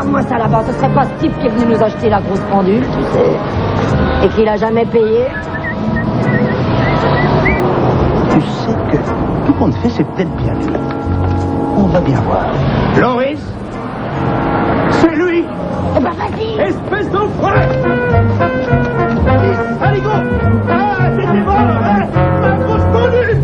Regarde-moi ça là-bas, ce serait pas ce type qui est venu nous acheter la grosse pendule, tu sais, et qui l'a jamais payé. Tu sais que tout compte fait, c'est peut-être bien lui. On va bien voir. Loris, c'est lui. Eh ben vas-y. Espèce d'enfoiré. Allez, go. Ah, c'était bon, hein. La grosse pendule.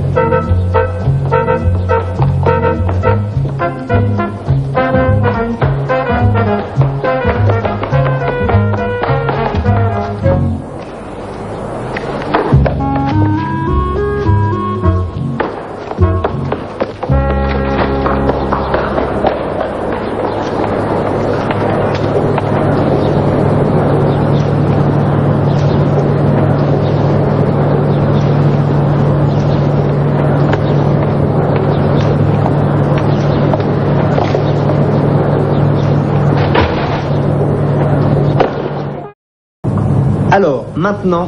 Alors, maintenant,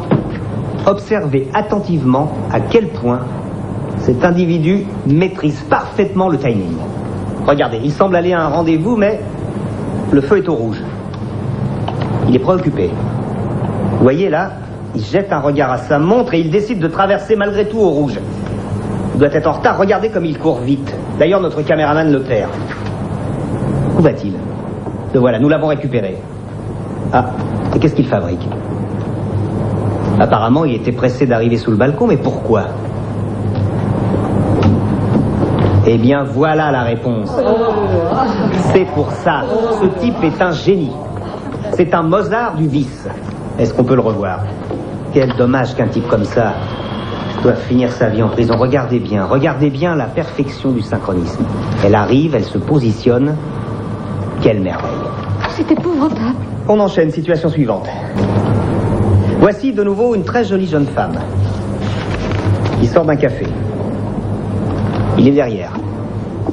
observez attentivement à quel point cet individu maîtrise parfaitement le timing. Regardez, il semble aller à un rendez-vous, mais le feu est au rouge. Il est préoccupé. Vous voyez là, il jette un regard à sa montre et il décide de traverser malgré tout au rouge. Il doit être en retard, regardez comme il court vite. D'ailleurs, notre caméraman le perd. Où va-t-il? Le voilà, nous l'avons récupéré. Ah, et qu'est-ce qu'il fabrique? Apparemment, il était pressé d'arriver sous le balcon, mais pourquoi? Eh bien, voilà la réponse. C'est pour ça. Ce type est un génie. C'est un Mozart du vice. Est-ce qu'on peut le revoir? Quel dommage qu'un type comme ça doive finir sa vie en prison. Regardez bien la perfection du synchronisme. Elle arrive, elle se positionne. Quelle merveille. C'est épouvantable. On enchaîne, situation suivante. Voici de nouveau une très jolie jeune femme. Il sort d'un café. Il est derrière.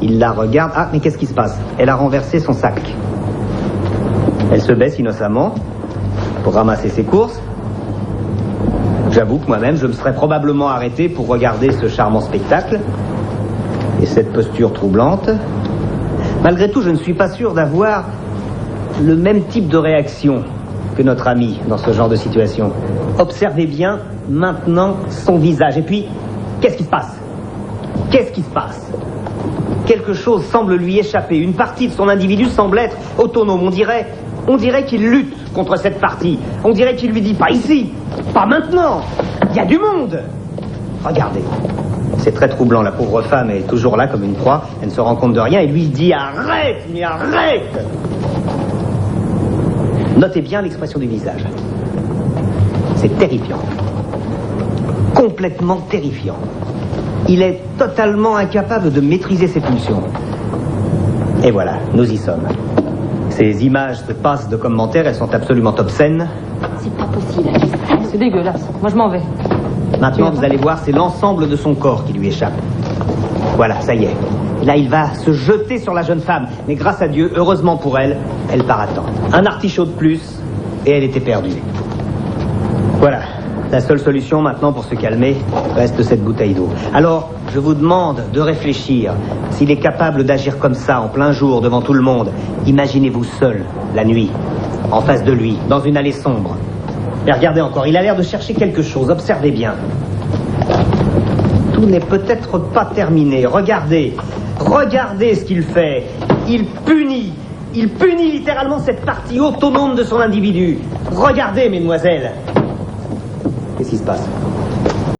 Il la regarde. Ah, mais qu'est-ce qui se passe? Elle a renversé son sac. Elle se baisse innocemment pour ramasser ses courses. J'avoue que moi-même, je me serais probablement arrêté pour regarder ce charmant spectacle. Et cette posture troublante. Malgré tout, je ne suis pas sûr d'avoir le même type de réaction que notre ami dans ce genre de situation. Observez bien maintenant son visage. Et puis, qu'est-ce qui se passe? Qu'est-ce qui se passe? Quelque chose semble lui échapper. Une partie de son individu semble être autonome. On dirait qu'il lutte contre cette partie. On dirait qu'il lui dit pas ici, pas maintenant. Il y a du monde. Regardez. C'est très troublant. La pauvre femme est toujours là comme une proie. Elle ne se rend compte de rien et lui dit arrête, mais arrête. Notez bien l'expression du visage. C'est terrifiant. Complètement terrifiant. Il est totalement incapable de maîtriser ses pulsions. Et voilà, nous y sommes. Ces images se passent de commentaires, elles sont absolument obscènes. C'est pas possible, Alice. C'est dégueulasse. Moi, je m'en vais. Maintenant, vous allez voir, c'est l'ensemble de son corps qui lui échappe. Voilà, ça y est. Et là, il va se jeter sur la jeune femme. Mais grâce à Dieu, heureusement pour elle, elle part à temps. Un artichaut de plus, et elle était perdue. Voilà. La seule solution maintenant pour se calmer reste cette bouteille d'eau. Alors, je vous demande de réfléchir. S'il est capable d'agir comme ça, en plein jour, devant tout le monde, imaginez-vous seul, la nuit, en face de lui, dans une allée sombre. Et regardez encore, il a l'air de chercher quelque chose. Observez bien. Tout n'est peut-être pas terminé. Regardez ce qu'il fait. Il punit littéralement cette partie autonome de son individu. Regardez, mesdemoiselles. Qu'est-ce qui se passe?